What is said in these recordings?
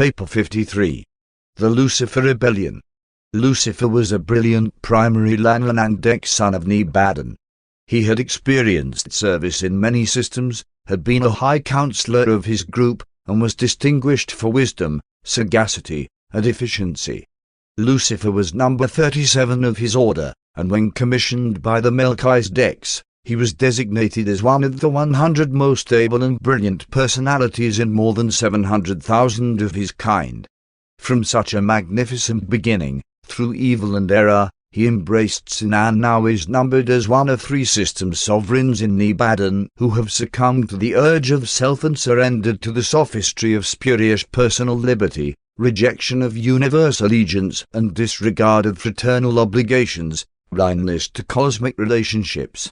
Paper 53. The Lucifer Rebellion. Lucifer was a brilliant primary Lanonandek Son of Nebadon. He had experienced service in many systems, had been a high counselor of his group, and was distinguished for wisdom, sagacity, and efficiency. Lucifer was number 37 of his order, and when commissioned by the Melchizedeks, he was designated as one of the 100 most able and brilliant personalities in more than 700,000 of his kind. From such a magnificent beginning, through evil and error, he embraced sin and now is numbered as one of 3 system sovereigns in Nebadon who have succumbed to the urge of self and surrendered to the sophistry of spurious personal liberty, rejection of universal allegiance and disregard of fraternal obligations, blindness to cosmic relationships.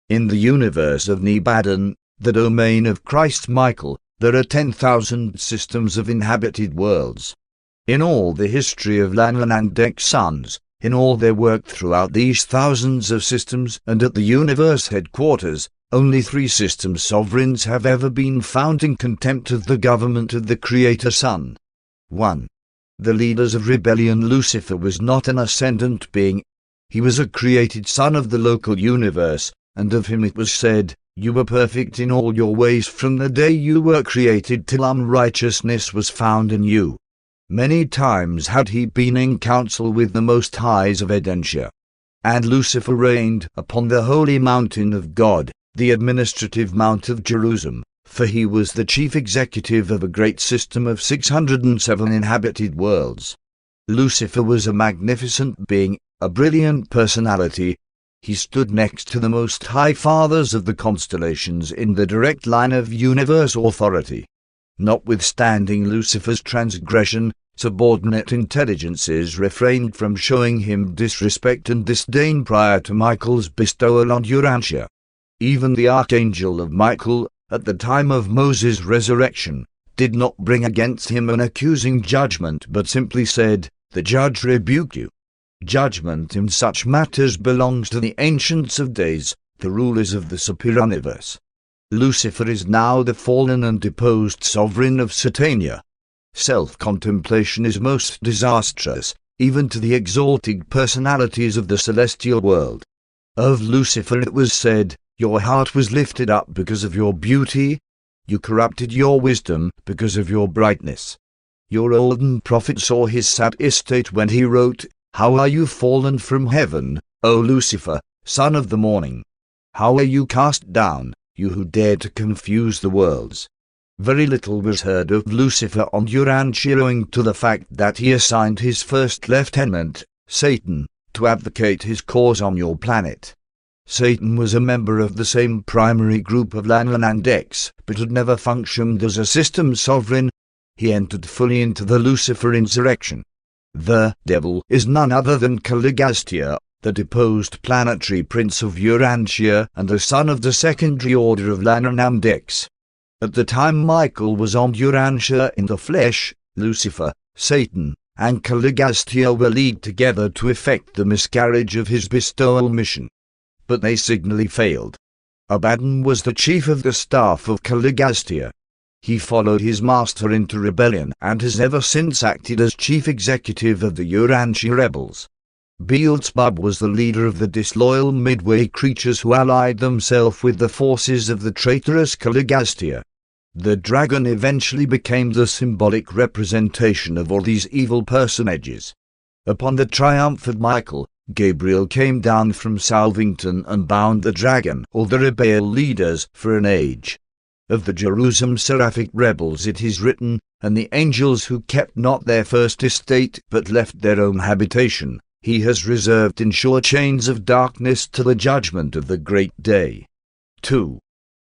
In the universe of Nebadon, the domain of Christ Michael, there are 10,000 systems of inhabited worlds. In all the history of Lanonandek Sons, in all their work throughout these thousands of systems and at the universe headquarters, only 3 system sovereigns have ever been found in contempt of the government of the Creator Son. 1. The leaders of rebellion. Lucifer was not an ascendant being. He was a created son of the local universe, and of him it was said, "You were perfect in all your ways from the day you were created till unrighteousness was found in you." Many times had he been in council with the Most Highs of Urantia. And Lucifer reigned upon the holy mountain of God, the administrative mount of Jerusalem, for he was the chief executive of a great system of 607 inhabited worlds. Lucifer was a magnificent being, a brilliant personality. He stood next to the Most High Fathers of the constellations in the direct line of universal authority. Notwithstanding Lucifer's transgression, subordinate intelligences refrained from showing him disrespect and disdain prior to Michael's bestowal on Uranchia. Even the archangel of Michael, at the time of Moses' resurrection, did not bring against him an accusing judgment but simply said, "The judge rebuke you." Judgment in such matters belongs to the ancients of days, the rulers of the superior universe. Lucifer is now the fallen and deposed sovereign of Satania. Self-contemplation is most disastrous, even to the exalted personalities of the celestial world. Of Lucifer it was said, "Your heart was lifted up because of your beauty. You corrupted your wisdom because of your brightness." Your olden prophet saw his sad estate when he wrote, "How are you fallen from heaven, O Lucifer, son of the morning? How are you cast down, you who dared to confuse the worlds?" Very little was heard of Lucifer on Uranchia owing to the fact that he assigned his first lieutenant, Satan, to advocate his cause on your planet. Satan was a member of the same primary group of Lanonandeks, but had never functioned as a system sovereign. He entered fully into the Lucifer insurrection. The devil is none other than Caligastia, the deposed planetary prince of Uranchia and the son of the secondary order of Lanonandeks. At the time Michael was on Uranchia in the flesh, Lucifer, Satan, and Caligastia were leagued together to effect the miscarriage of his bestowal mission. But they signally failed. Abaddon was the chief of the staff of Caligastia. He followed his master into rebellion and has ever since acted as chief executive of the Urantia rebels. Beelzebub was the leader of the disloyal midway creatures who allied themselves with the forces of the traitorous Caligastia. The dragon eventually became the symbolic representation of all these evil personages. Upon the triumph of Michael, Gabriel came down from Salvington and bound the dragon or the rebel leaders for an age. Of the Jerusalem Seraphic rebels it is written, "And the angels who kept not their first estate but left their own habitation, he has reserved in sure chains of darkness to the judgment of the great day." 2.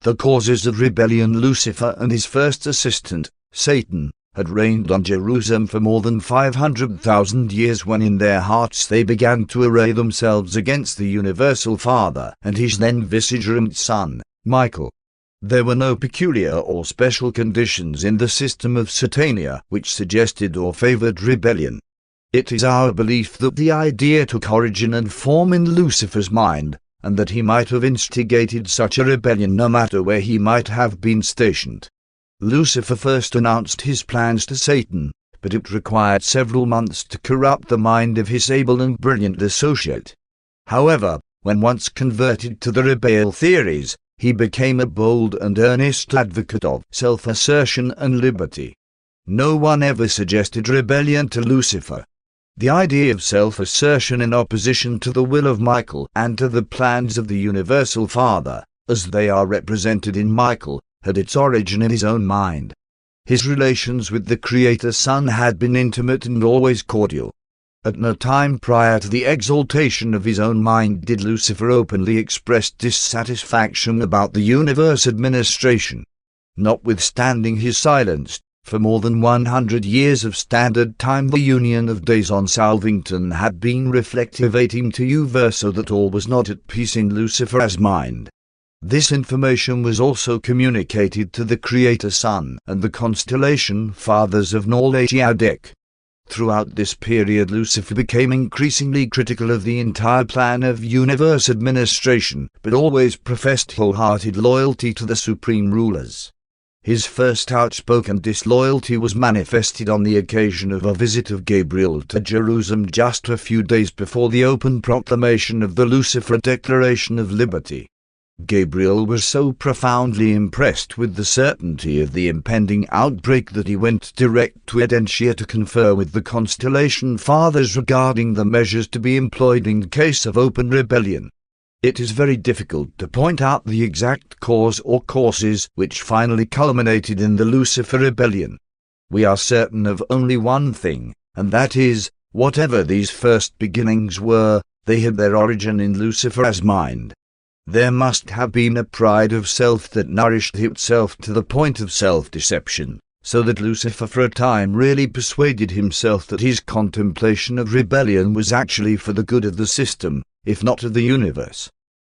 The causes of rebellion. Lucifer and his first assistant, Satan, had reigned on Jerusalem for more than 500,000 years when in their hearts they began to array themselves against the universal Father and his then vicegerent son, Michael. There were no peculiar or special conditions in the system of Satania which suggested or favored rebellion. It is our belief that the idea took origin and form in Lucifer's mind, and that he might have instigated such a rebellion no matter where he might have been stationed. Lucifer first announced his plans to Satan, but it required several months to corrupt the mind of his able and brilliant associate. However, when once converted to the rebel theories, he became a bold and earnest advocate of self-assertion and liberty. No one ever suggested rebellion to Lucifer. The idea of self-assertion in opposition to the will of Michael and to the plans of the Universal Father, as they are represented in Michael, had its origin in his own mind. His relations with the Creator Son had been intimate and always cordial. At no time prior to the exaltation of his own mind did Lucifer openly express dissatisfaction about the universe administration. Notwithstanding his silence, for more than 100 years of standard time the union of days on Salvington had been reflectivating to Uver so that all was not at peace in Lucifer's mind. This information was also communicated to the Creator Son and the constellation fathers of Uranchia. Throughout this period Lucifer became increasingly critical of the entire plan of universe administration, but always professed wholehearted loyalty to the supreme rulers. His first outspoken disloyalty was manifested on the occasion of a visit of Gabriel to Jerusalem just a few days before the open proclamation of the Lucifer Declaration of Liberty. Gabriel was so profoundly impressed with the certainty of the impending outbreak that he went direct to Urantia to confer with the constellation fathers regarding the measures to be employed in case of open rebellion. It is very difficult to point out the exact cause or causes which finally culminated in the Lucifer rebellion. We are certain of only one thing, and that is, whatever these first beginnings were, they had their origin in Lucifer's mind. There must have been a pride of self that nourished itself to the point of self-deception, so that Lucifer for a time really persuaded himself that his contemplation of rebellion was actually for the good of the system, if not of the universe.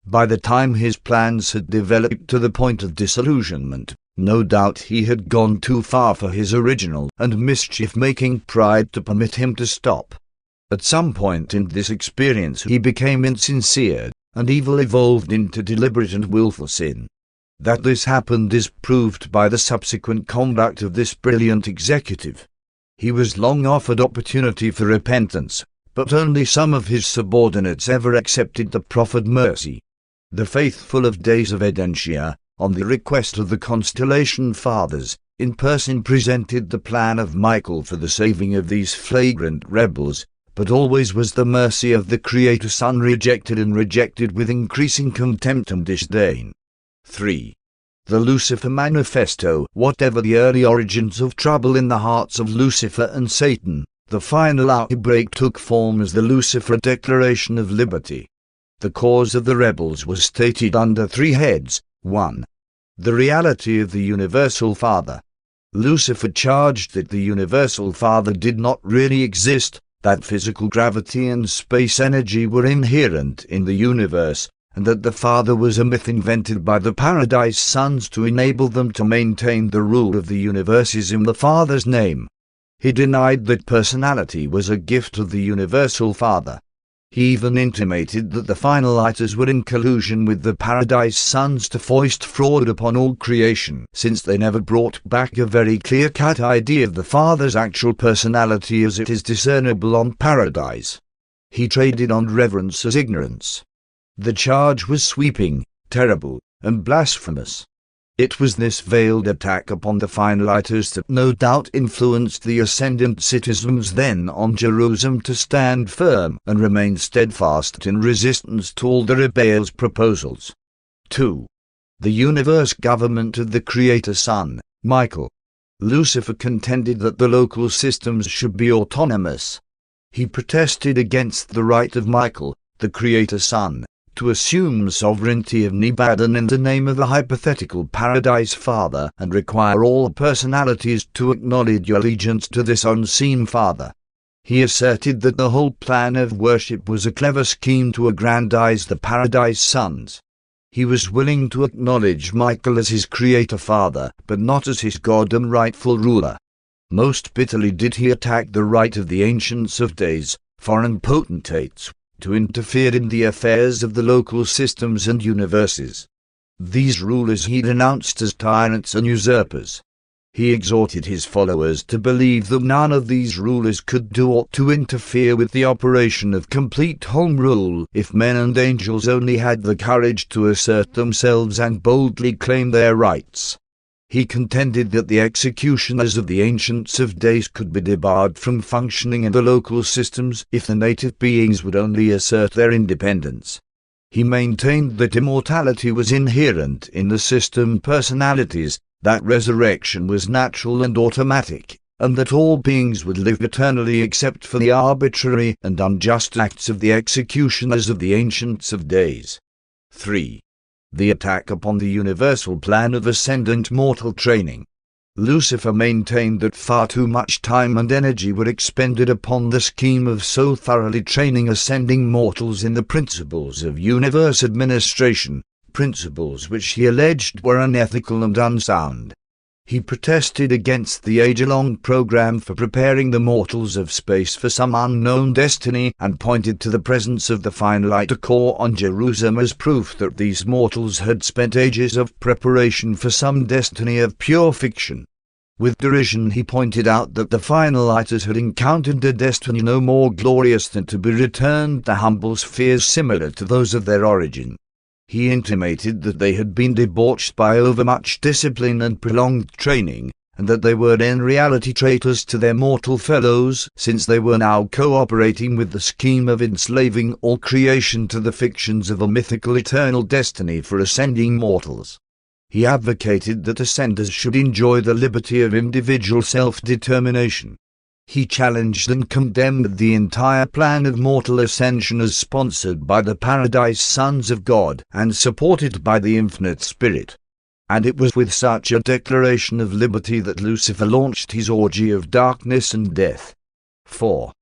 By the time his plans had developed to the point of disillusionment, no doubt he had gone too far for his original and mischief-making pride to permit him to stop. At some point in this experience he became insincere, and evil evolved into deliberate and willful sin. That this happened is proved by the subsequent conduct of this brilliant executive. He was long offered opportunity for repentance, but only some of his subordinates ever accepted the proffered mercy. The faithful of days of Urantia, on the request of the constellation fathers, in person presented the plan of Michael for the saving of these flagrant rebels, but always was the mercy of the Creator Son rejected and rejected with increasing contempt and disdain. 3. The Lucifer Manifesto. Whatever the early origins of trouble in the hearts of Lucifer and Satan, the final outbreak took form as the Lucifer Declaration of Liberty. The cause of the rebels was stated under 3 heads. 1. The reality of the Universal Father. Lucifer charged that the Universal Father did not really exist, that physical gravity and space energy were inherent in the universe, and that the Father was a myth invented by the Paradise Sons to enable them to maintain the rule of the universes in the Father's name. He denied that personality was a gift of the Universal Father. He even intimated that the finalizers were in collusion with the Paradise Sons to foist fraud upon all creation, since they never brought back a very clear-cut idea of the Father's actual personality as it is discernible on Paradise. He traded on reverence as ignorance. The charge was sweeping, terrible, and blasphemous. It was this veiled attack upon the finalizers that no doubt influenced the ascendant citizens then on Jerusalem to stand firm and remain steadfast in resistance to all the rebels' proposals. 2. The universe government of the Creator Son, Michael. Lucifer contended that the local systems should be autonomous. He protested against the right of Michael, the Creator Son, to assume sovereignty of Nebadon in the name of the hypothetical Paradise Father and require all personalities to acknowledge allegiance to this unseen Father. He asserted that the whole plan of worship was a clever scheme to aggrandize the Paradise Sons. He was willing to acknowledge Michael as his Creator Father, but not as his God and rightful ruler. Most bitterly did he attack the right of the Ancients of Days, foreign potentates, to interfere in the affairs of the local systems and universes. These rulers he denounced as tyrants and usurpers. He exhorted his followers to believe that none of these rulers could do aught to interfere with the operation of complete home rule if men and angels only had the courage to assert themselves and boldly claim their rights. He contended that the executioners of the Ancients of Days could be debarred from functioning in the local systems if the native beings would only assert their independence. He maintained that immortality was inherent in the system personalities, that resurrection was natural and automatic, and that all beings would live eternally except for the arbitrary and unjust acts of the executioners of the Ancients of Days. 3. The attack upon the universal plan of ascendant mortal training. Lucifer maintained that far too much time and energy were expended upon the scheme of so thoroughly training ascending mortals in the principles of universe administration, principles which he alleged were unethical and unsound. He protested against the age-long program for preparing the mortals of space for some unknown destiny and pointed to the presence of the finite core on Jerusalem as proof that these mortals had spent ages of preparation for some destiny of pure fiction. With derision he pointed out that the finalites had encountered a destiny no more glorious than to be returned to humble spheres similar to those of their origin. He intimated that they had been debauched by overmuch discipline and prolonged training, and that they were in reality traitors to their mortal fellows, since they were now cooperating with the scheme of enslaving all creation to the fictions of a mythical eternal destiny for ascending mortals. He advocated that ascenders should enjoy the liberty of individual self-determination. He challenged and condemned the entire plan of mortal ascension as sponsored by the Paradise Sons of God and supported by the Infinite Spirit. And it was with such a declaration of liberty that Lucifer launched his orgy of darkness and death. 4.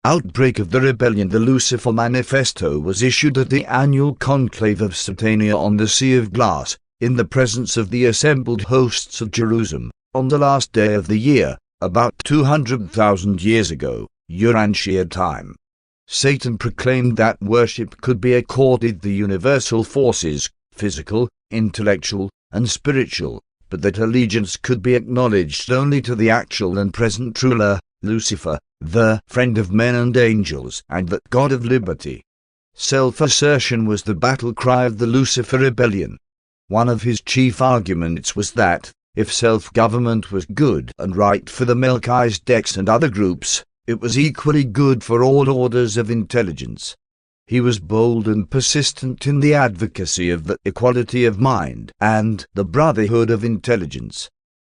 Outbreak of the Rebellion. The Lucifer Manifesto was issued at the annual conclave of Satania on the Sea of Glass, in the presence of the assembled hosts of Jerusalem, on the last day of the year, about 200,000 years ago, Uranchia time. Satan proclaimed that worship could be accorded the universal forces, physical, intellectual, and spiritual, but that allegiance could be acknowledged only to the actual and present ruler, Lucifer, the friend of men and angels, and that God of liberty. Self-assertion was the battle cry of the Lucifer rebellion. One of his chief arguments was that, if self-government was good and right for the Melchizedecs and other groups, it was equally good for all orders of intelligence. He was bold and persistent in the advocacy of the equality of mind and the brotherhood of intelligence.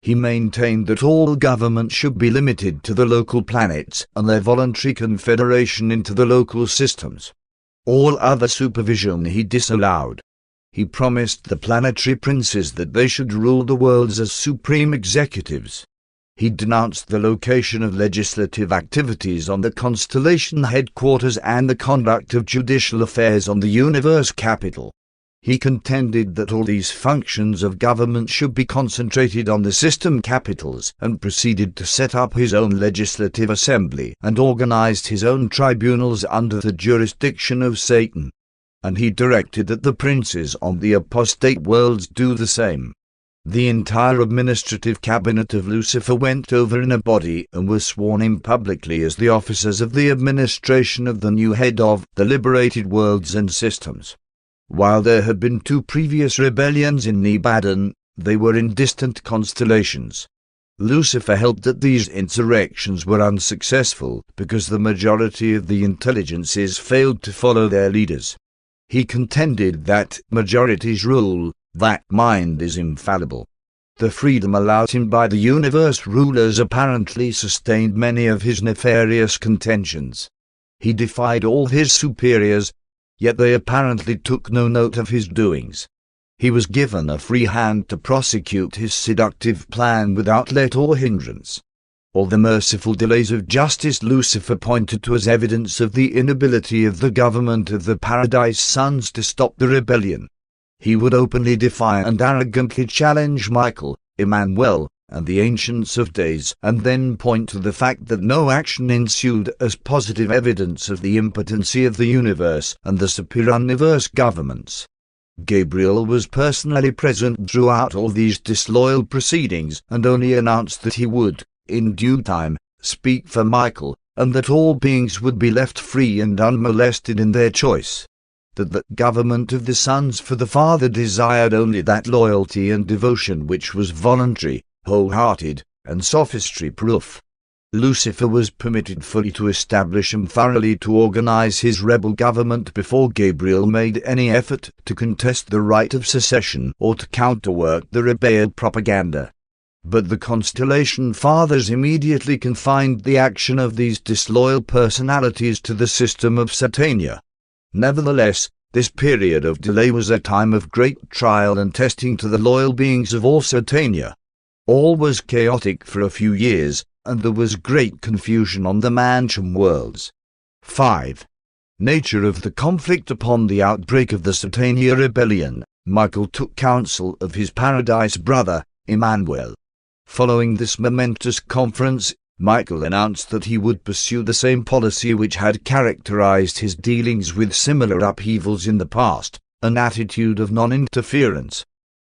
He maintained that all government should be limited to the local planets and their voluntary confederation into the local systems. All other supervision he disallowed. He promised the planetary princes that they should rule the worlds as supreme executives. He denounced the location of legislative activities on the constellation headquarters and the conduct of judicial affairs on the universe capital. He contended that all these functions of government should be concentrated on the system capitals and proceeded to set up his own legislative assembly and organized his own tribunals under the jurisdiction of Satan. And he directed that the princes on the apostate worlds do the same. The entire administrative cabinet of Lucifer went over in a body and were sworn in publicly as the officers of the administration of the new head of the liberated worlds and systems. While there had been 2 previous rebellions in Nebadon, they were in distant constellations. Lucifer held that these insurrections were unsuccessful because the majority of the intelligences failed to follow their leaders. He contended that majorities rule, that mind is infallible. The freedom allowed him by the universe rulers apparently sustained many of his nefarious contentions. He defied all his superiors, yet they apparently took no note of his doings. He was given a free hand to prosecute his seductive plan without let or hindrance. All the merciful delays of justice Lucifer pointed to as evidence of the inability of the government of the Paradise Sons to stop the rebellion. He would openly defy and arrogantly challenge Michael, Emmanuel, and the Ancients of Days, and then point to the fact that no action ensued as positive evidence of the impotency of the universe and the superior universe governments. Gabriel was personally present throughout all these disloyal proceedings and only announced that he would, in due time, speak for Michael, and that all beings would be left free and unmolested in their choice. That the government of the sons for the Father desired only that loyalty and devotion which was voluntary, wholehearted, and sophistry-proof. Lucifer was permitted fully to establish and thoroughly to organize his rebel government before Gabriel made any effort to contest the right of secession or to counterwork the rebel propaganda. But the Constellation Fathers immediately confined the action of these disloyal personalities to the system of Satania. Nevertheless, this period of delay was a time of great trial and testing to the loyal beings of all Satania. All was chaotic for a few years, and there was great confusion on the mansion worlds. 5. Nature of the conflict. Upon the outbreak of the Satania rebellion, Michael took counsel of his paradise brother, Emmanuel. Following this momentous conference, Michael announced that he would pursue the same policy which had characterized his dealings with similar upheavals in the past, an attitude of non-interference.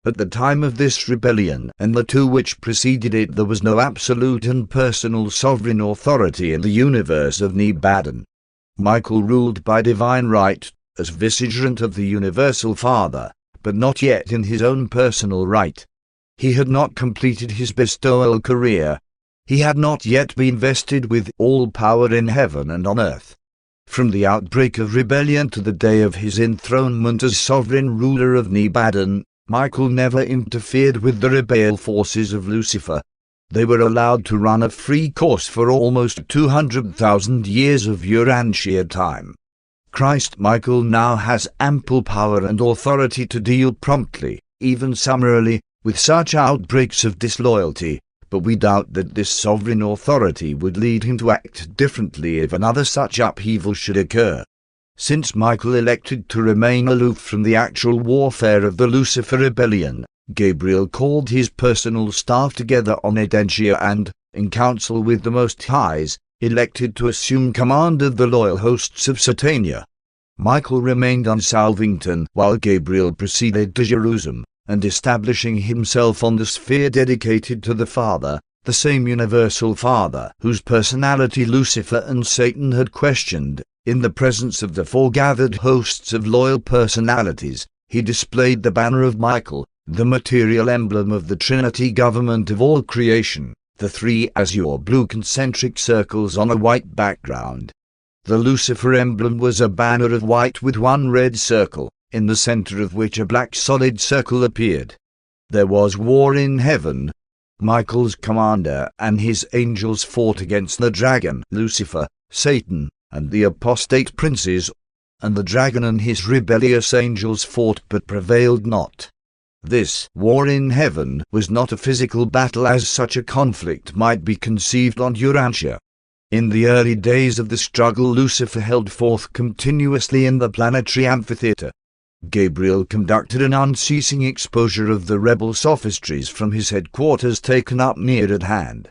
At the time of this rebellion and the two which preceded it, there was no absolute and personal sovereign authority in the universe of Nebadon. Michael ruled by divine right, as vicegerent of the Universal Father, but not yet in his own personal right. He had not completed his bestowal career. He had not yet been vested with all power in heaven and on earth. From the outbreak of rebellion to the day of his enthronement as sovereign ruler of Nebadon, Michael never interfered with the rebel forces of Lucifer. They were allowed to run a free course for almost 200,000 years of Uranchia time. Christ Michael now has ample power and authority to deal promptly, even summarily, with such outbreaks of disloyalty, but we doubt that this sovereign authority would lead him to act differently if another such upheaval should occur. Since Michael elected to remain aloof from the actual warfare of the Lucifer rebellion, Gabriel called his personal staff together on Urantia and, in council with the Most Highs, elected to assume command of the loyal hosts of Satania. Michael remained on Salvington while Gabriel proceeded to Jerusalem, and establishing himself on the sphere dedicated to the Father, the same Universal Father whose personality Lucifer and Satan had questioned, in the presence of the foregathered hosts of loyal personalities, he displayed the banner of Michael, the material emblem of the Trinity government of all creation, the three azure blue concentric circles on a white background. The Lucifer emblem was a banner of white with one red circle, in the center of which a black solid circle appeared. There was war in heaven. Michael's commander and his angels fought against the dragon, Lucifer, Satan, and the apostate princes, and the dragon and his rebellious angels fought but prevailed not. This war in heaven was not a physical battle as such a conflict might be conceived on Urantia. In the early days of the struggle, Lucifer held forth continuously in the planetary amphitheater. Gabriel conducted an unceasing exposure of the rebel sophistries from his headquarters taken up near at hand.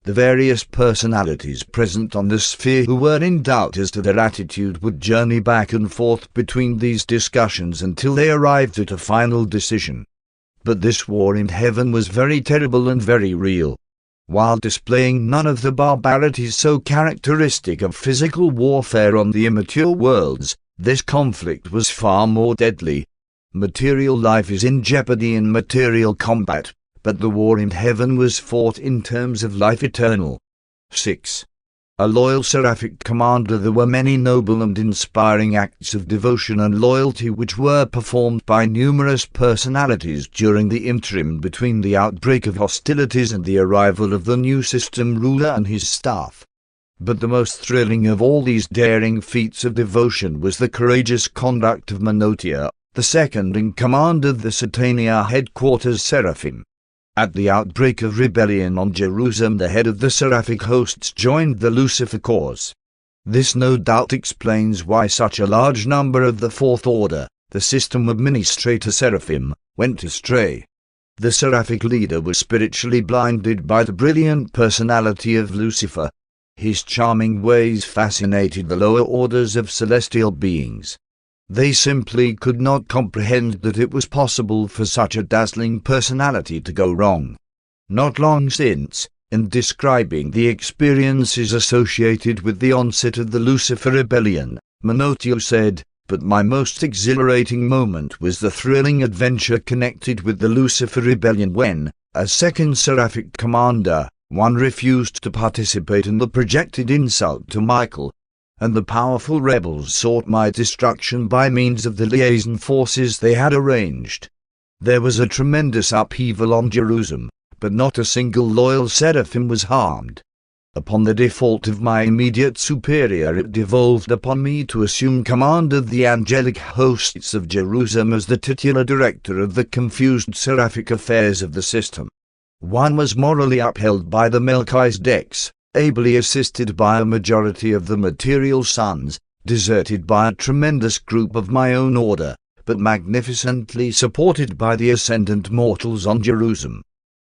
The various personalities present on the sphere who were in doubt as to their attitude would journey back and forth between these discussions until they arrived at a final decision. But this war in heaven was very terrible and very real. While displaying none of the barbarities so characteristic of physical warfare on the immature worlds, this conflict was far more deadly. Material life is in jeopardy in material combat, but the war in heaven was fought in terms of life eternal. 6. A loyal Seraphic Commander. There were many noble and inspiring acts of devotion and loyalty which were performed by numerous personalities during the interim between the outbreak of hostilities and the arrival of the new system ruler and his staff. But the most thrilling of all these daring feats of devotion was the courageous conduct of Manotia, the second in command of the Satania headquarters Seraphim. At the outbreak of rebellion on Jerusalem, the head of the seraphic hosts joined the Lucifer cause. This no doubt explains why such a large number of the Fourth Order, the system administrator Seraphim, went astray. The seraphic leader was spiritually blinded by the brilliant personality of Lucifer. His charming ways fascinated the lower orders of celestial beings. They simply could not comprehend that it was possible for such a dazzling personality to go wrong. Not long since, in describing the experiences associated with the onset of the Lucifer rebellion, Manotia said, "But my most exhilarating moment was the thrilling adventure connected with the Lucifer rebellion when, as second Seraphic Commander, one refused to participate in the projected insult to Michael, and the powerful rebels sought my destruction by means of the liaison forces they had arranged. There was a tremendous upheaval on Jerusalem, but not a single loyal seraphim was harmed. Upon the default of my immediate superior, it devolved upon me to assume command of the angelic hosts of Jerusalem as the titular director of the confused seraphic affairs of the system. One was morally upheld by the Melchisedeks, ably assisted by a majority of the material sons, deserted by a tremendous group of my own order, but magnificently supported by the ascendant mortals on Jerusalem.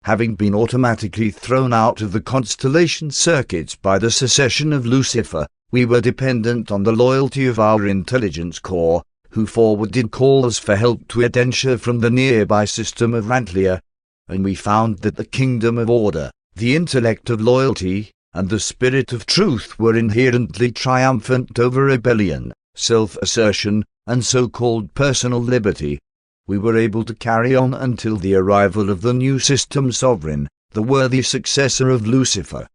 Having been automatically thrown out of the constellation circuits by the secession of Lucifer, we were dependent on the loyalty of our intelligence corps, who forwarded calls for help to Urantia from the nearby system of Urantia, and we found that the kingdom of order, the intellect of loyalty, and the spirit of truth were inherently triumphant over rebellion, self-assertion, and so-called personal liberty. We were able to carry on until the arrival of the new system sovereign, the worthy successor of Lucifer.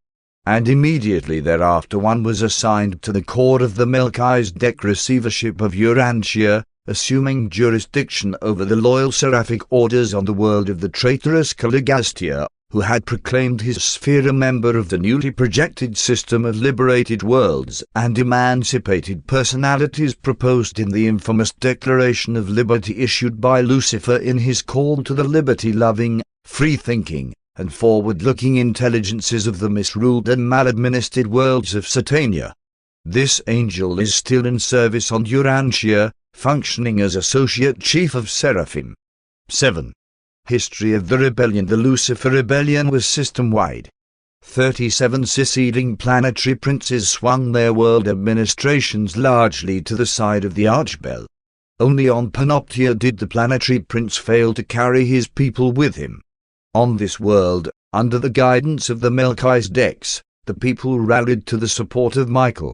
And immediately thereafter one was assigned to the core of the Melchizedek receivership of Uranchia, assuming jurisdiction over the loyal seraphic orders on the world of the traitorous Caligustia, who had proclaimed his sphere a member of the newly projected system of liberated worlds and emancipated personalities proposed in the infamous Declaration of Liberty issued by Lucifer in his call to the liberty-loving, free-thinking, and forward-looking intelligences of the misruled and maladministered worlds of Satania. This angel is still in service on Uranchia, functioning as Associate Chief of Seraphim. 7. History of the Rebellion. The Lucifer Rebellion was system-wide. 37 seceding planetary princes swung their world administrations largely to the side of the Archbell. Only on Manotia did the planetary prince fail to carry his people with him. On this world, under the guidance of the Melchizedeks, the people rallied to the support of Michael.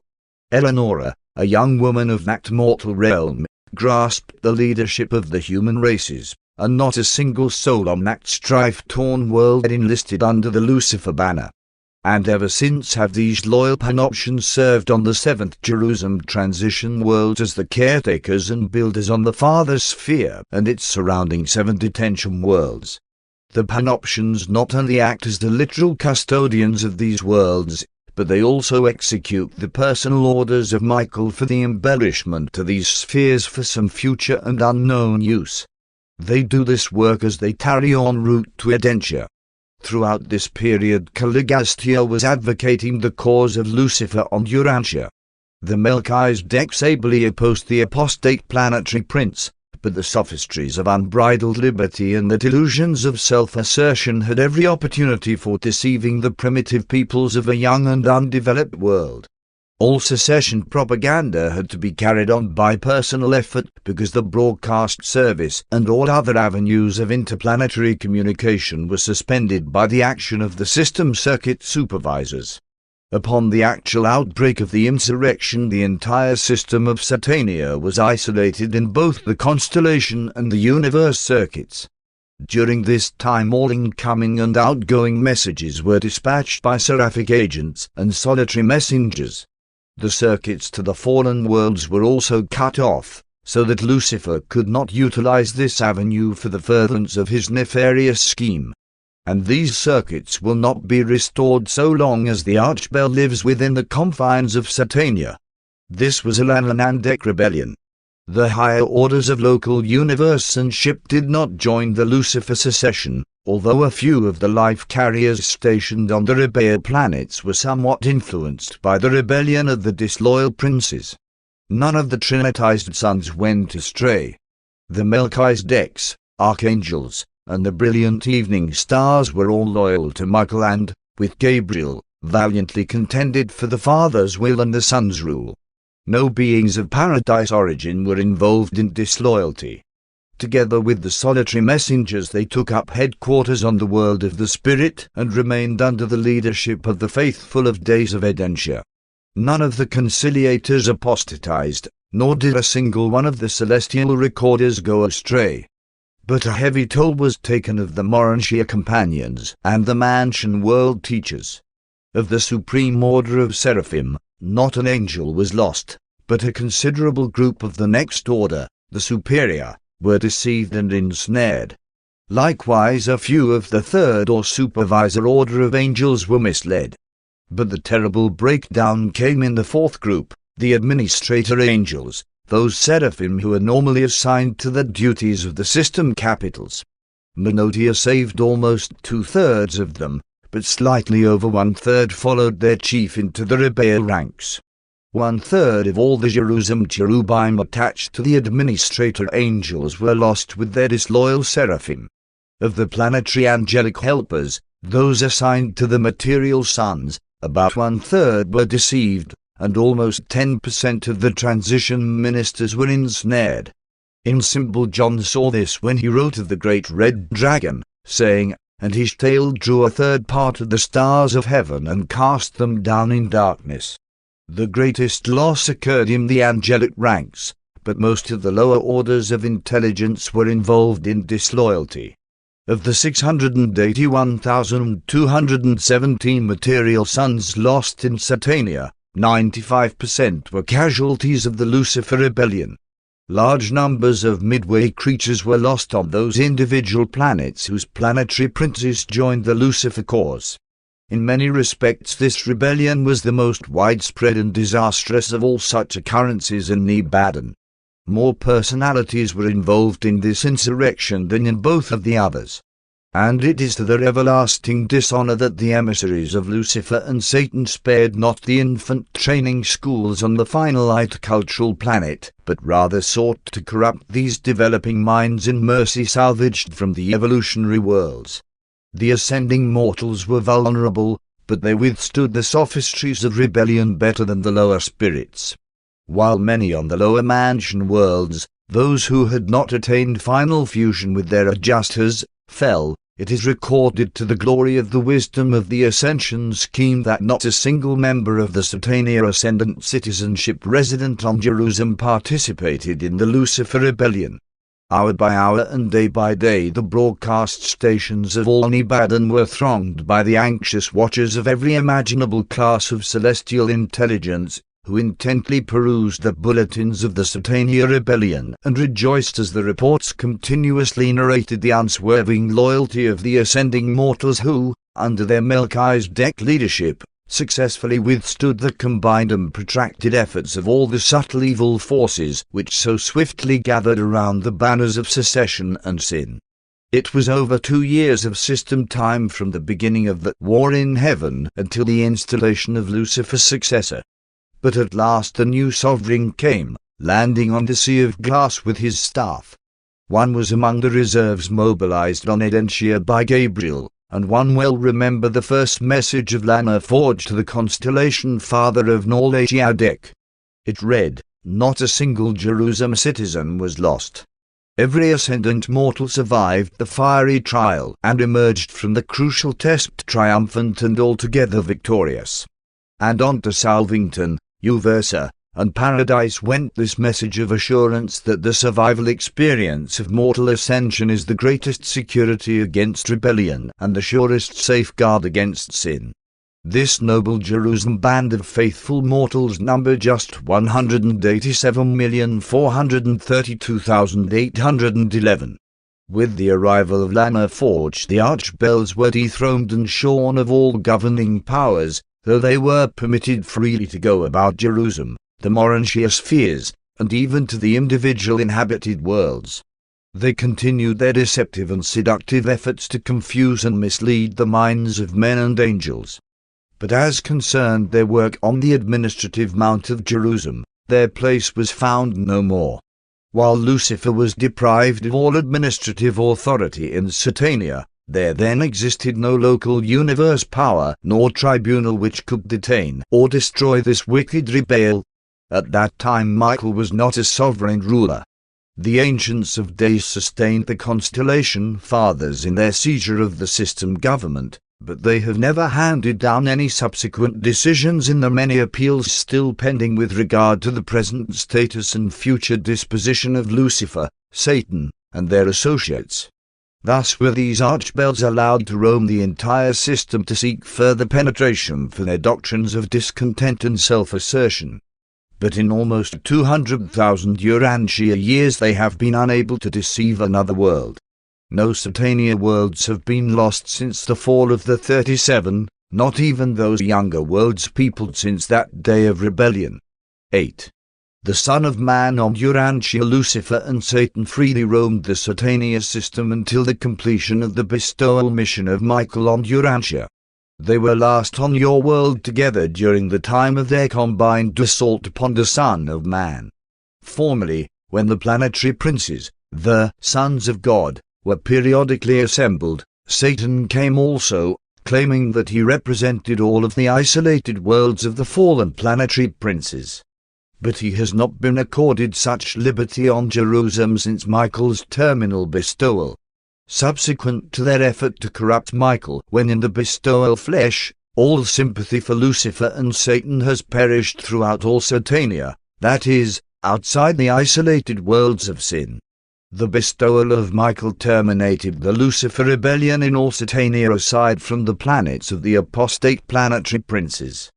Eleonora, a young woman of that mortal realm, grasped the leadership of the human races, and not a single soul on that strife-torn world had enlisted under the Lucifer banner. And ever since have these loyal panoptions served on the 7th Jerusalem transition worlds as the caretakers and builders on the Father sphere and its surrounding 7 detention worlds. The panoptions not only act as the literal custodians of these worlds, but they also execute the personal orders of Michael for the embellishment to these spheres for some future and unknown use. They do this work as they tarry en route to Urantia. Throughout this period Caligustia was advocating the cause of Lucifer on Urantia. The Melchizedeks ably opposed the apostate planetary prince, but the sophistries of unbridled liberty and the delusions of self-assertion had every opportunity for deceiving the primitive peoples of a young and undeveloped world. All secession propaganda had to be carried on by personal effort because the broadcast service and all other avenues of interplanetary communication were suspended by the action of the system circuit supervisors. Upon the actual outbreak of the insurrection, the entire system of Satania was isolated in both the constellation and the universe circuits. During this time all incoming and outgoing messages were dispatched by seraphic agents and solitary messengers. The circuits to the fallen worlds were also cut off, so that Lucifer could not utilize this avenue for the furtherance of his nefarious scheme. And these circuits will not be restored so long as the Archbell lives within the confines of Satania. This was a Lanonandek rebellion. The higher orders of local universe and ship did not join the Lucifer secession, although a few of the life carriers stationed on the rebel planets were somewhat influenced by the rebellion of the disloyal princes. None of the trinitized sons went astray. The Melchizedeks, archangels, and the brilliant evening stars were all loyal to Michael and, with Gabriel, valiantly contended for the Father's will and the Son's rule. No beings of paradise origin were involved in disloyalty. Together with the solitary messengers, they took up headquarters on the world of the spirit and remained under the leadership of the faithful of days of Urantia. None of the conciliators apostatized, nor did a single one of the celestial recorders go astray. But a heavy toll was taken of the Uranchia companions and the mansion world teachers. Of the supreme order of seraphim, not an angel was lost, but a considerable group of the next order, the superior, were deceived and ensnared. Likewise a few of the third or supervisor order of angels were misled. But the terrible breakdown came in the fourth group, the administrator angels, those seraphim who are normally assigned to the duties of the system capitals. Manotia saved almost 2/3 of them, but slightly over 1/3 followed their chief into the rebel ranks. 1/3 of all the Jerusalem cherubim attached to the administrator angels were lost with their disloyal seraphim. Of the planetary angelic helpers, those assigned to the material suns, about 1/3 were deceived, and almost 10% of the transition ministers were ensnared. In symbol John saw this when he wrote of the great red dragon, saying, "And his tail drew a third part of the stars of heaven and cast them down in darkness." The greatest loss occurred in the angelic ranks, but most of the lower orders of intelligence were involved in disloyalty. Of the 681,217 material sons lost in Satania, 95% were casualties of the Lucifer rebellion. Large numbers of midway creatures were lost on those individual planets whose planetary princes joined the Lucifer cause. In many respects this rebellion was the most widespread and disastrous of all such occurrences in Nebadon. More personalities were involved in this insurrection than in both of the others. And it is to their everlasting dishonor that the emissaries of Lucifer and Satan spared not the infant training schools on the finite cultural planet, but rather sought to corrupt these developing minds in mercy salvaged from the evolutionary worlds. The ascending mortals were vulnerable, but they withstood the sophistries of rebellion better than the lower spirits. While many on the lower mansion worlds, those who had not attained final fusion with their adjusters, fell, it is recorded to the glory of the wisdom of the ascension scheme that not a single member of the Satania ascendant citizenship resident on Jerusalem participated in the Lucifer rebellion. Hour by hour and day by day the broadcast stations of all Nebadon were thronged by the anxious watchers of every imaginable class of celestial intelligence, who intently perused the bulletins of the Satania rebellion and rejoiced as the reports continuously narrated the unswerving loyalty of the ascending mortals who, under their Melchizedek leadership, successfully withstood the combined and protracted efforts of all the subtle evil forces which so swiftly gathered around the banners of secession and sin. It was over 2 years of system time from the beginning of the war in heaven until the installation of Lucifer's successor. But at last the new sovereign came, landing on the sea of glass with his staff. One was among the reserves mobilized on Urantia by Gabriel, and one well remember the first message of Lana forged to the constellation father of Lanonandek. It read, "Not a single Jerusalem citizen was lost. Every ascendant mortal survived the fiery trial and emerged from the crucial test triumphant and altogether victorious." And on to Salvington, Uversa, and Paradise went this message of assurance that the survival experience of mortal ascension is the greatest security against rebellion and the surest safeguard against sin. This noble Jerusalem band of faithful mortals number just 187,432,811. With the arrival of Lana Forge, the archbells were dethroned and shorn of all governing powers, though they were permitted freely to go about Jerusalem, the Uranchia spheres, and even to the individual inhabited worlds. They continued their deceptive and seductive efforts to confuse and mislead the minds of men and angels. But as concerned their work on the administrative mount of Jerusalem, their place was found no more. While Lucifer was deprived of all administrative authority in Satania, there then existed no local universe power nor tribunal which could detain or destroy this wicked rebel. At that time Michael was not a sovereign ruler. The Ancients of Days sustained the Constellation Fathers in their seizure of the system government, but they have never handed down any subsequent decisions in the many appeals still pending with regard to the present status and future disposition of Lucifer, Satan, and their associates. Thus were these archbells allowed to roam the entire system to seek further penetration for their doctrines of discontent and self-assertion. But in almost 200,000 Uranchia years they have been unable to deceive another world. No Satania worlds have been lost since the fall of the 37, not even those younger worlds peopled since that day of rebellion. 8. The Son of Man on Urantia, Lucifer and Satan freely roamed the Satania system until the completion of the bestowal mission of Michael on Urantia. They were last on your world together during the time of their combined assault upon the Son of Man. Formerly, when the planetary princes, the sons of God, were periodically assembled, Satan came also, claiming that he represented all of the isolated worlds of the fallen planetary princes. But he has not been accorded such liberty on Jerusalem since Michael's terminal bestowal. Subsequent to their effort to corrupt Michael when in the bestowal flesh, all sympathy for Lucifer and Satan has perished throughout all Satania, that is, outside the isolated worlds of sin. The bestowal of Michael terminated the Lucifer rebellion in all Satania aside from the planets of the apostate planetary princes.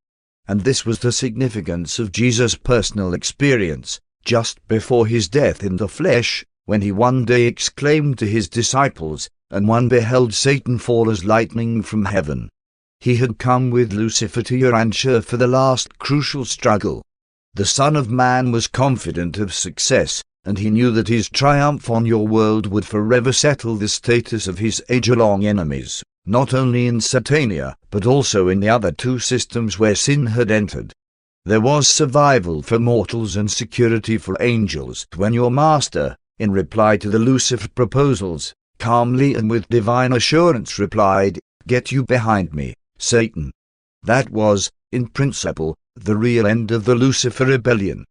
And this was the significance of Jesus' personal experience, just before his death in the flesh, when he one day exclaimed to his disciples, "And one beheld Satan fall as lightning from heaven." He had come with Lucifer to Urantia for the last crucial struggle. The Son of Man was confident of success, and he knew that his triumph on your world would forever settle the status of his age-long enemies, not only in Satania, but also in the other two systems where sin had entered. There was survival for mortals and security for angels when your master, in reply to the Lucifer proposals, calmly and with divine assurance replied, "Get you behind me, Satan." That was, in principle, the real end of the Lucifer rebellion.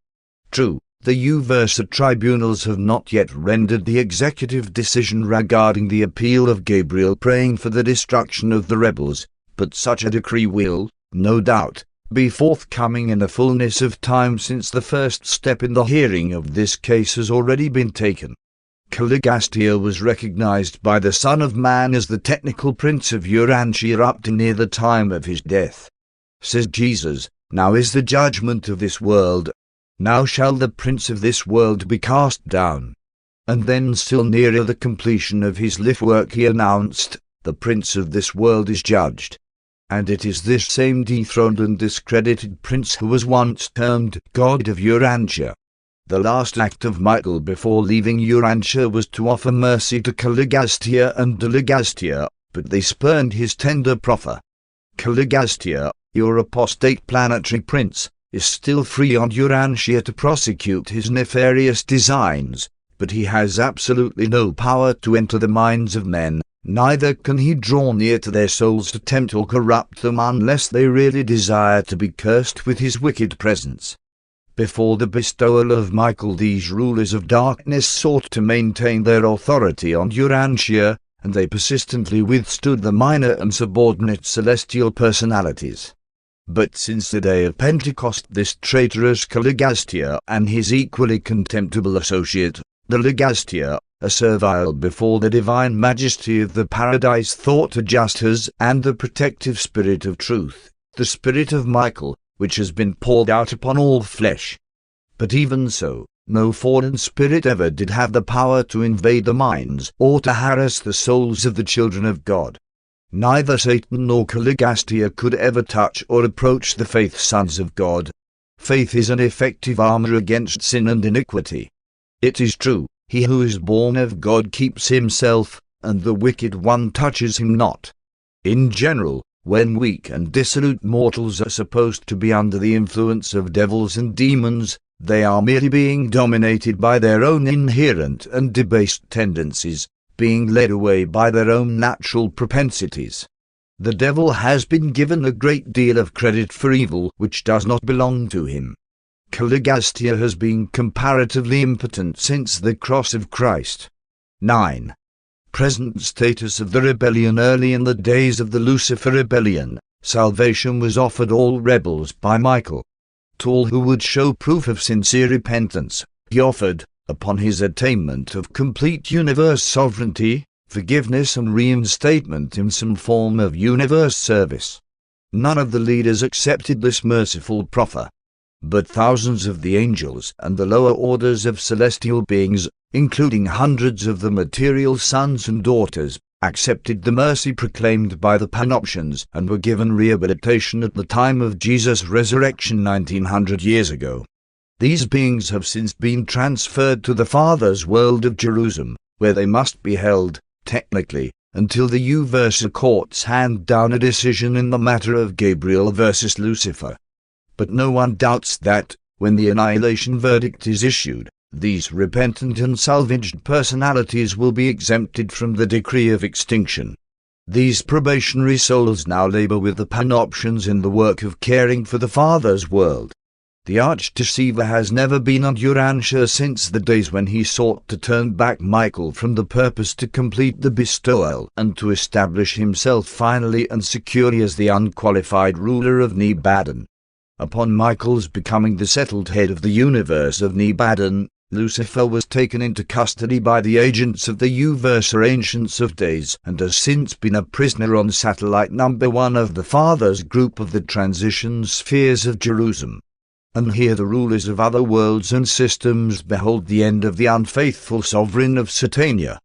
True, the Uversa tribunals have not yet rendered the executive decision regarding the appeal of Gabriel praying for the destruction of the rebels, but such a decree will, no doubt, be forthcoming in the fullness of time since the first step in the hearing of this case has already been taken. Caligastia was recognized by the Son of Man as the technical prince of Urantia up to near the time of his death. Says Jesus, "Now is the judgment of this world. Now shall the prince of this world be cast down." And then still nearer the completion of his life work he announced, "The prince of this world is judged." And it is this same dethroned and discredited prince who was once termed God of Urantia. The last act of Michael before leaving Urantia was to offer mercy to Caligastia and Delegastia, but they spurned his tender proffer. Caligastia, your apostate planetary prince, is still free on Urantia to prosecute his nefarious designs, but he has absolutely no power to enter the minds of men. Neither can he draw near to their souls to tempt or corrupt them unless they really desire to be cursed with his wicked presence. Before the bestowal of Michael, these rulers of darkness sought to maintain their authority on Urantia, and they persistently withstood the minor and subordinate celestial personalities. But since the day of Pentecost, this traitorous Caligastia and his equally contemptible associate, the Legastia, are servile before the divine majesty of the paradise thought adjusters and the protective spirit of truth, the spirit of Michael, which has been poured out upon all flesh. But even so, no fallen spirit ever did have the power to invade the minds or to harass the souls of the children of God. Neither Satan nor Caligastia could ever touch or approach the faith sons of God. Faith is an effective armor against sin and iniquity. It is true, he who is born of God keeps himself, and the wicked one touches him not. In general, when weak and dissolute mortals are supposed to be under the influence of devils and demons, they are merely being dominated by their own inherent and debased tendencies, being led away by their own natural propensities. The devil has been given a great deal of credit for evil which does not belong to him. Calligastia has been comparatively impotent since the cross of Christ. 9. Present status of the rebellion. Early in the days of the Lucifer rebellion, salvation was offered all rebels by Michael. To all who would show proof of sincere repentance, he offered, upon his attainment of complete universe sovereignty, forgiveness and reinstatement in some form of universe service. None of the leaders accepted this merciful proffer. But thousands of the angels and the lower orders of celestial beings, including hundreds of the material sons and daughters, accepted the mercy proclaimed by the Panoptians and were given rehabilitation at the time of Jesus' resurrection 1900 years ago. These beings have since been transferred to the Father's world of Jerusalem, where they must be held, technically, until the Uversa courts hand down a decision in the matter of Gabriel versus Lucifer. But no one doubts that, when the annihilation verdict is issued, these repentant and salvaged personalities will be exempted from the decree of extinction. These probationary souls now labor with the Panoptians in the work of caring for the Father's world. The arch-deceiver has never been on Urantia since the days when he sought to turn back Michael from the purpose to complete the bestowal and to establish himself finally and securely as the unqualified ruler of Nebadon. Upon Michael's becoming the settled head of the universe of Nebadon, Lucifer was taken into custody by the agents of the Uversa Ancients of Days and has since been a prisoner on satellite number 1 of the Father's group of the transition spheres of Jerusalem. And here the rulers of other worlds and systems behold the end of the unfaithful sovereign of Satania.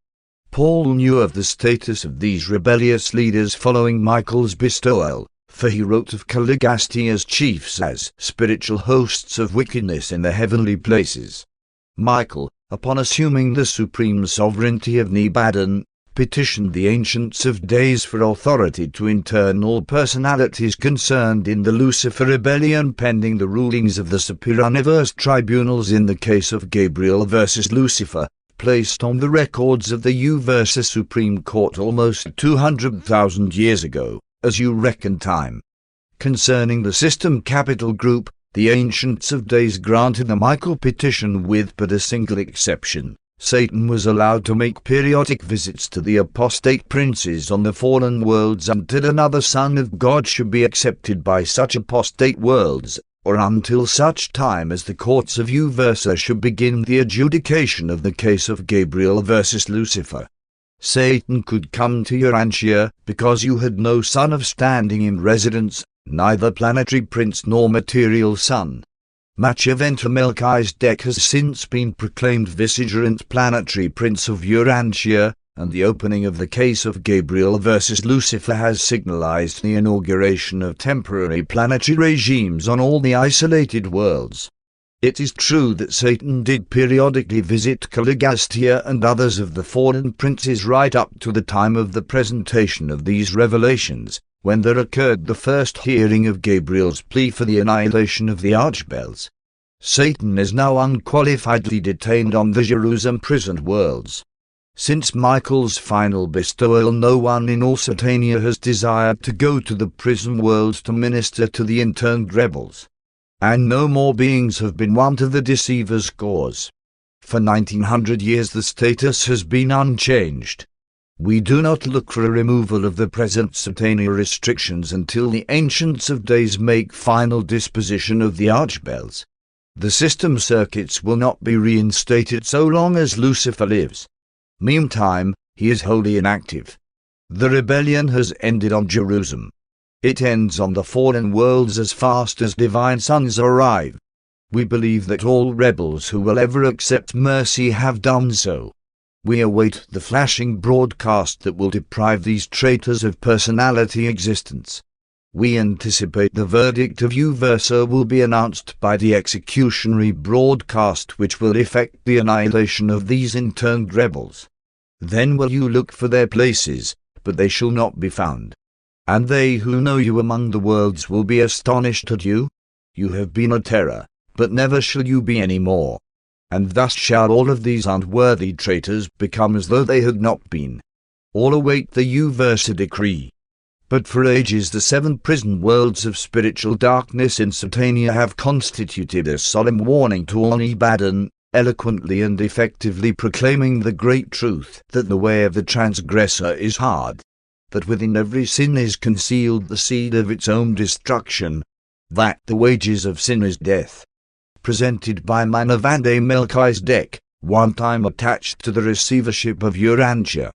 Paul knew of the status of these rebellious leaders following Michael's bestowal, for he wrote of Calligastia's chiefs as spiritual hosts of wickedness in the heavenly places. Michael, upon assuming the supreme sovereignty of Nebadon, petitioned the Ancients of Days for authority to intern all personalities concerned in the Lucifer rebellion pending the rulings of the superior universe tribunals in the case of Gabriel versus Lucifer, placed on the records of the Uversa Supreme Court almost 200,000 years ago, as you reckon time. Concerning the system capital group, the Ancients of Days granted the Michael petition with but a single exception. Satan was allowed to make periodic visits to the apostate princes on the fallen worlds until another son of God should be accepted by such apostate worlds, or until such time as the courts of Uversa should begin the adjudication of the case of Gabriel versus Lucifer. Satan could come to Uranchia because you had no son of standing in residence, neither planetary prince nor material son. Melchizedek has since been proclaimed vicegerent planetary prince of Urantia, and the opening of the case of Gabriel versus Lucifer has signalized the inauguration of temporary planetary regimes on all the isolated worlds. It is true that Satan did periodically visit Calligastia and others of the fallen princes right up to the time of the presentation of these revelations, when there occurred the first hearing of Gabriel's plea for the annihilation of the archbells. Satan is now unqualifiedly detained on the Jerusalem prisoned worlds. Since Michael's final bestowal, no one in all Satania has desired to go to the prison worlds to minister to the interned rebels. And no more beings have been won to the deceiver's cause. For 1900 years the status has been unchanged. We do not look for a removal of the present Satania restrictions until the Ancients of Days make final disposition of the archbells. The system circuits will not be reinstated so long as Lucifer lives. Meantime, he is wholly inactive. The rebellion has ended on Jerusalem. It ends on the fallen worlds as fast as divine sons arrive. We believe that all rebels who will ever accept mercy have done so. We await the flashing broadcast that will deprive these traitors of personality existence. We anticipate the verdict of Uversa will be announced by the executionary broadcast which will effect the annihilation of these interned rebels. Then will you look for their places, but they shall not be found. And they who know you among the worlds will be astonished at you. You have been a terror, but never shall you be any more. And thus shall all of these unworthy traitors become as though they had not been. All await the Uversa decree. But for ages the 7 prison worlds of spiritual darkness in Satania have constituted a solemn warning to all Nebadon, eloquently and effectively proclaiming the great truth that the way of the transgressor is hard, that within every sin is concealed the seed of its own destruction, that the wages of sin is death. Presented by Manotia Melchizedek, one time attached to the receivership of Uranchia.